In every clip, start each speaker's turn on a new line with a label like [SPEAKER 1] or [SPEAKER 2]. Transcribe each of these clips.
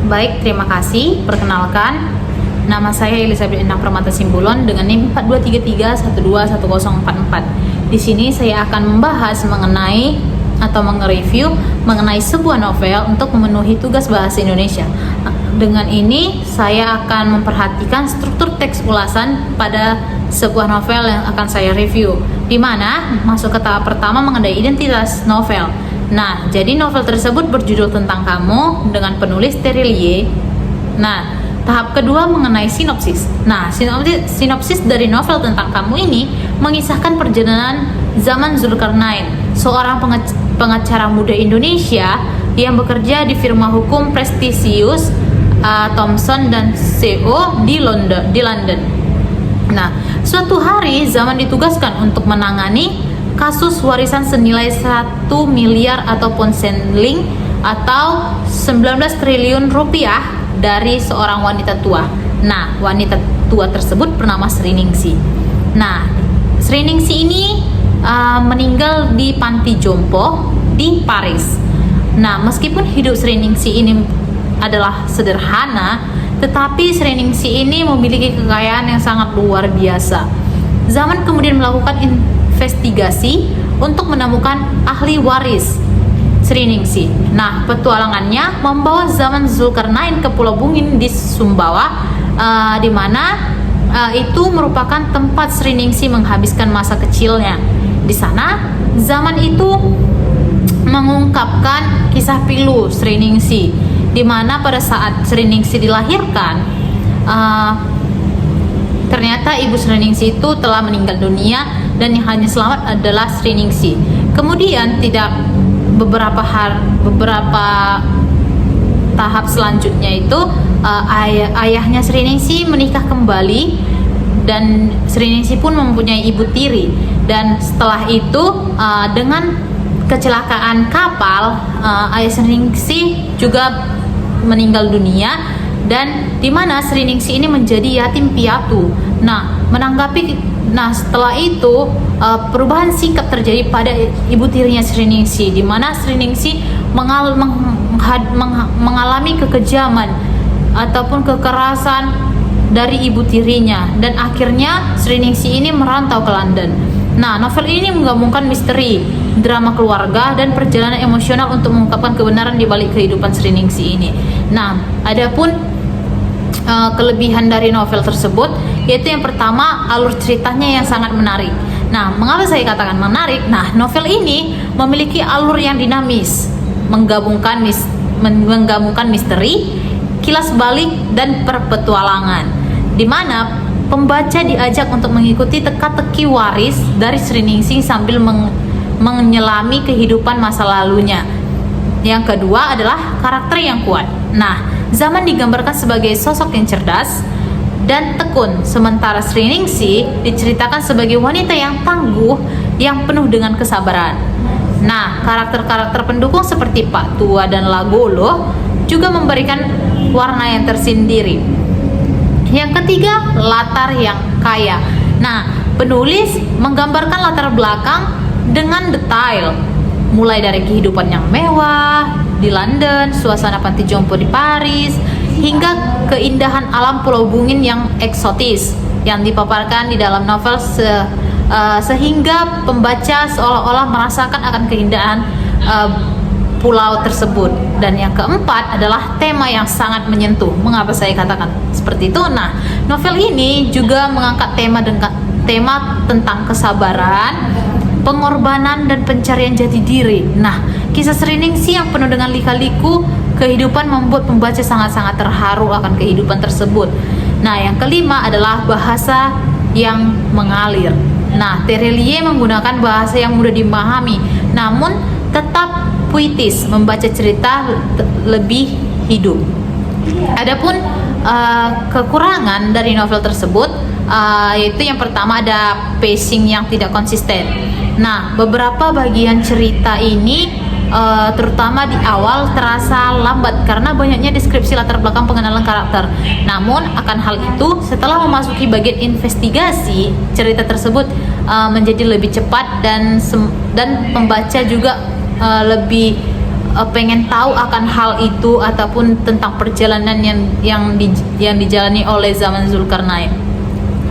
[SPEAKER 1] Baik, terima kasih. Perkenalkan, nama saya Elizabeth Endang Permata Simbolon dengan NIM 4233121044. Di sini saya akan membahas mengenai atau menge-review mengenai sebuah novel untuk memenuhi tugas bahasa Indonesia. Dengan ini, saya akan memperhatikan struktur teks ulasan pada sebuah novel yang akan saya review, di mana masuk ke tahap pertama mengenai identitas novel. Nah, jadi novel tersebut berjudul Tentang Kamu dengan penulis Terelie. Nah, tahap kedua mengenai sinopsis. Nah, sinopsis dari novel Tentang Kamu ini mengisahkan perjalanan zaman Zulkarnain, seorang pengacara muda Indonesia yang bekerja di firma hukum prestisius Thomson dan CO di London. Nah, suatu hari Zaman ditugaskan untuk menangani kasus warisan senilai 1 miliar ataupun senling atau 19 triliun rupiah dari seorang wanita tua. Nah, wanita tua tersebut bernama Sriningsih. Nah, Sriningsih ini meninggal di panti jompo di Paris. Nah, meskipun hidup Sriningsih ini adalah sederhana, tetapi Sriningsih ini memiliki kekayaan yang sangat luar biasa. Zaman kemudian melakukan investigasi untuk menemukan ahli waris Sriningsih. Nah, petualangannya membawa Zaman Zulkarnain ke Pulau Bungin di Sumbawa, di mana itu merupakan tempat Sriningsih menghabiskan masa kecilnya. Di sana, Zaman itu mengungkapkan kisah pilu Sriningsih, di mana pada saat Sriningsih dilahirkan, ternyata ibu Sriningsih itu telah meninggal dunia dan yang hanya selamat adalah Sriningsih. Kemudian beberapa tahap selanjutnya itu ayahnya Sriningsih menikah kembali dan Sriningsih pun mempunyai ibu tiri. Dan setelah itu dengan kecelakaan kapal, ayah Sriningsih juga meninggal dunia, dan di mana Sriningsih ini menjadi yatim piatu. Nah, setelah itu perubahan sikap terjadi pada ibu tirinya Sriningsih, di mana Sriningsih mengalami kekejaman ataupun kekerasan dari ibu tirinya, dan akhirnya Sriningsih ini merantau ke London. Nah, novel ini menggabungkan misteri, drama keluarga, dan perjalanan emosional untuk mengungkapkan kebenaran di balik kehidupan Sriningsih ini. Nah, adapun kelebihan dari novel tersebut, yaitu yang pertama, alur ceritanya yang sangat menarik. Nah, mengapa saya katakan menarik? Nah, novel ini memiliki alur yang dinamis, menggabungkan misteri, kilas balik, dan perpetualangan, di mana pembaca diajak untuk mengikuti teka-teki waris dari Sriningsih sambil menyelami kehidupan masa lalunya. Yang kedua adalah karakter yang kuat. Nah, Zaman digambarkan sebagai sosok yang cerdas dan tekun, sementara Sriningsih diceritakan sebagai wanita yang tangguh yang penuh dengan kesabaran. Nah, karakter-karakter pendukung seperti Pak Tua dan Lagolo juga memberikan warna yang tersendiri. Yang ketiga, latar yang kaya. Nah, penulis menggambarkan latar belakang dengan detail, mulai dari kehidupan yang mewah di London, suasana panti jompo di Paris, hingga keindahan alam Pulau Bungin yang eksotis yang dipaparkan di dalam novel sehingga pembaca seolah-olah merasakan akan keindahan pulau tersebut. Dan yang keempat adalah tema yang sangat menyentuh. Mengapa saya katakan seperti itu? Nah, novel ini juga mengangkat tema tentang kesabaran, pengorbanan, dan pencarian jati diri. Nah, kisah Sriningsih yang penuh dengan lika-liku kehidupan membuat pembaca sangat-sangat terharu akan kehidupan tersebut. Nah, yang kelima adalah bahasa yang mengalir. Nah, Terelie menggunakan bahasa yang mudah dimahami, namun tetap puitis, membaca cerita lebih hidup. Adapun kekurangan dari novel tersebut, yaitu yang pertama ada pacing yang tidak konsisten. Nah, beberapa bagian cerita ini terutama di awal terasa lambat karena banyaknya deskripsi latar belakang pengenalan karakter. Namun akan hal itu, setelah memasuki bagian investigasi, cerita tersebut menjadi lebih cepat dan pembaca juga lebih pengen tahu akan hal itu ataupun tentang perjalanan yang dijalani oleh zaman Zulkarnain.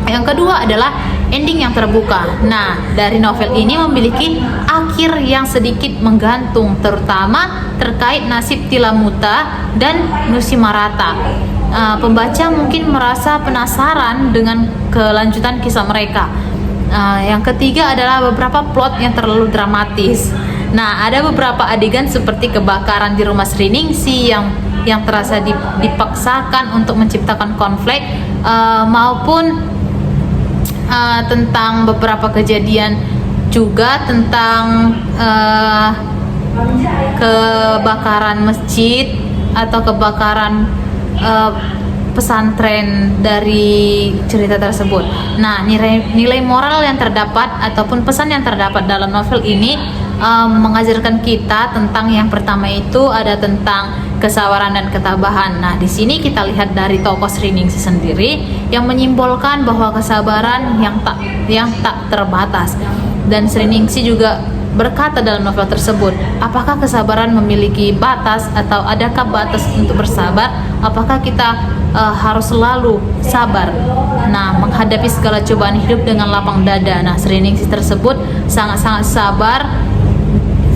[SPEAKER 1] Yang kedua adalah ending yang terbuka. Nah, dari novel ini memiliki akhir yang sedikit menggantung, terutama terkait nasib Tilamuta dan Nusimarata. Pembaca mungkin merasa penasaran dengan kelanjutan kisah mereka. Yang ketiga adalah beberapa plot yang terlalu dramatis. Nah, ada beberapa adegan seperti kebakaran di rumah Sriningsih yang terasa dipaksakan untuk menciptakan konflik, maupun tentang beberapa kejadian juga tentang kebakaran masjid atau kebakaran pesantren dari cerita tersebut. Nah, nilai moral yang terdapat ataupun pesan yang terdapat dalam novel ini mengajarkan kita tentang yang pertama itu ada tentang kesabaran dan ketabahan. Nah, di sini kita lihat dari tokoh Sriningsih sendiri yang menyimbolkan bahwa kesabaran yang tak terbatas. Dan Sriningsih juga berkata dalam novel tersebut, apakah kesabaran memiliki batas atau adakah batas untuk bersabar? Apakah kita harus selalu sabar? Nah, menghadapi segala cobaan hidup dengan lapang dada. Nah, Sriningsih tersebut sangat-sangat sabar,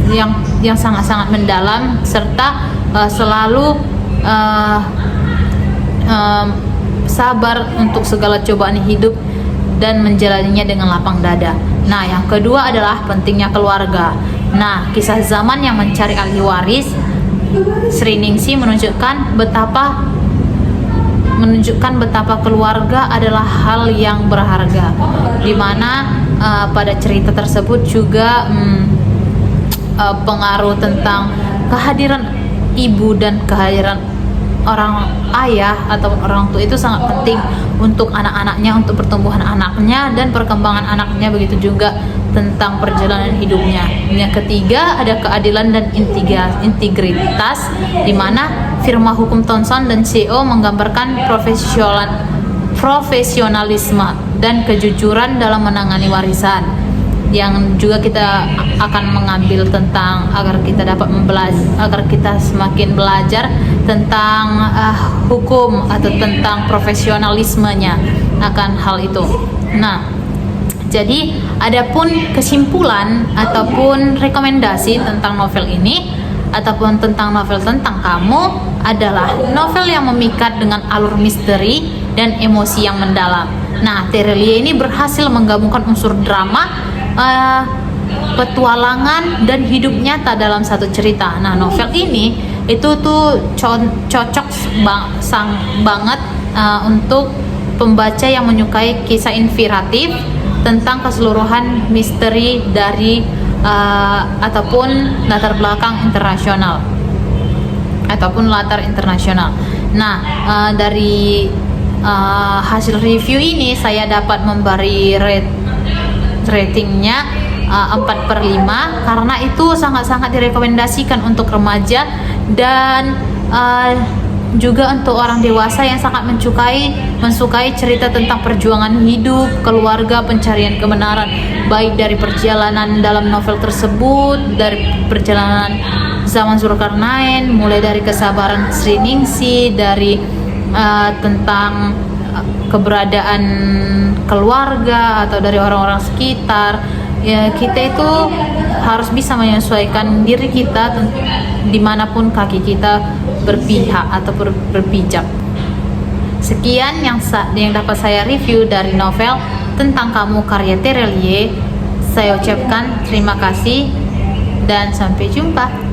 [SPEAKER 1] yang sangat-sangat mendalam, serta selalu sabar untuk segala cobaan hidup dan menjalaninya dengan lapang dada. Nah, yang kedua adalah pentingnya keluarga. Nah, kisah zaman yang mencari ahli waris, Sriningsih menunjukkan betapa keluarga adalah hal yang berharga, di mana pada cerita tersebut juga pengaruh tentang kehadiran ibu dan kehadiran orang ayah atau orang tua itu sangat penting untuk anak-anaknya, untuk pertumbuhan anaknya dan perkembangan anaknya, begitu juga tentang perjalanan hidupnya. Yang ketiga ada keadilan dan integritas, di mana firma hukum Thomson dan CO menggambarkan profesionalisme dan kejujuran dalam menangani warisan, yang juga kita akan mengambil tentang agar kita semakin belajar tentang hukum atau tentang profesionalismenya akan hal itu. Nah, jadi adapun kesimpulan ataupun rekomendasi tentang novel ini ataupun tentang novel tentang kamu adalah novel yang memikat dengan alur misteri dan emosi yang mendalam. Nah, Terelie ini berhasil menggabungkan unsur drama, petualangan dan hidup nyata dalam satu cerita. Nah, novel ini itu tuh cocok banget untuk pembaca yang menyukai kisah inspiratif tentang keseluruhan misteri dari ataupun latar belakang internasional ataupun latar internasional. Nah, dari hasil review ini saya dapat memberi ratingnya 4/5 karena itu sangat-sangat direkomendasikan untuk remaja dan juga untuk orang dewasa yang sangat mensukai cerita tentang perjuangan hidup, keluarga, pencarian kebenaran, baik dari perjalanan dalam novel tersebut, dari perjalanan zaman Zulkarnain, mulai dari kesabaran Sriningsih, dari tentang keberadaan keluarga atau dari orang-orang sekitar. Ya, kita itu harus bisa menyesuaikan diri kita dimanapun kaki kita berpihak atau berpijak. Sekian yang dapat saya review dari novel tentang kamu karya Terelie. Saya ucapkan terima kasih dan sampai jumpa.